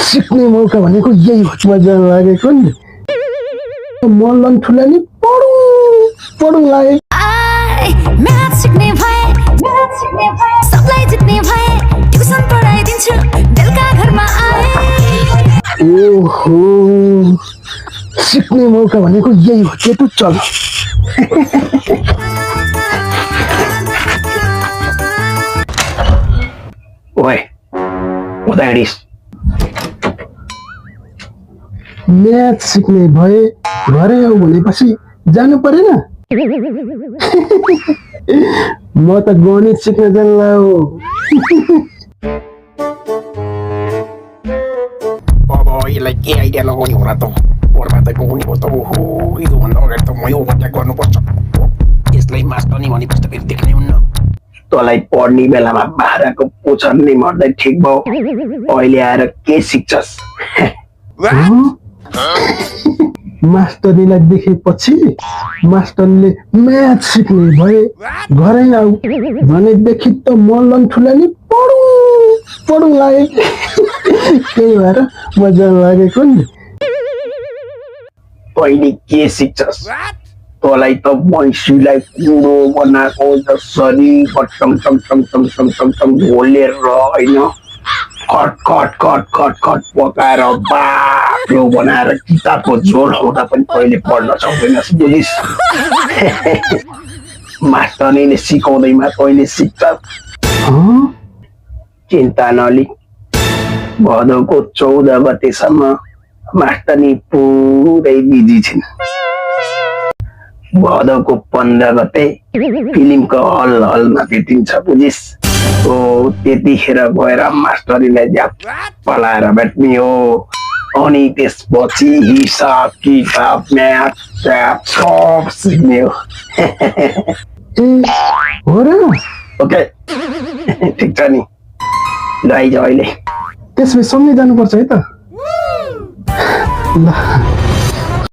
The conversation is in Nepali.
सिक्ने मौका भनेको यही हो। मजा लागेको नि मल्लन ठुला नि पढौँ लाग्यो। म्याथ सिक्ने भए सबलाई जित्ने भए ट्युसन पढाइदिन्छु बेलुका घरमा आए। ओहो सिक्ने मौका भनेको यही हो। केटु चल ओए उता हिँडिस्। म्याथ सिक्ने भए घरै आऊ भनेपछि जानु परेन। म त गणित सिक्न जान्ला हो। अब यसलाई के आइडिया लगाउने होला त? पोहोरमा त गाउने हो त। ओहो योभन्दा अगाडि त म यो कन्ट्याक्ट गर्नुपर्छ। यसलाई मास्टर नि भनेपछि त फेरि देख्नै हुन्न। तँलाई पढ्ने बेलामा बाह्रको पुछर नै मर्दै ठिक भयो। अहिले आएर के सिक्छस्? मास्टरनीलाई देखेपछि मास्टरले म्याथ सिक्ने भए घरै आऊ भनेदेखि त मल्लन ठुला नि पढौँ लाग्यो। त्यही भएर मजा लागेको नि। तैँले के सिक्छस्? तँलाई त भैँसीलाई कुँडो बनाएको जसरी टम टम टम टम टम टम टम घोलेर होइन कट कट कट कट कट पकाएर बाक्लो बनाएर किताबको झोल हुँदा पनि कहिले पढ्न सक्दैनस् बुझिस्। मास्टरले सिकाउँदैमा तैँले सिक्छस्। चिन्ता नलि भदौको 14 गतेसम्म मास्टरनी पुरै बिजी छिन्। भदौको 15 गते फिल्मको हलमा भेटिन्छ बुझिस्। ओ त्यतिखेर गएर मास्टरीलाई ज्याप पलाएर भेट्ने हो। अनि त्यसपछि हिसाब किताब म्याथ स्याप सब सिक्ने हो। हो र? ओके ठिक छ नि ल आइज अहिले। त्यसमै सँगै जानुपर्छ है त। ल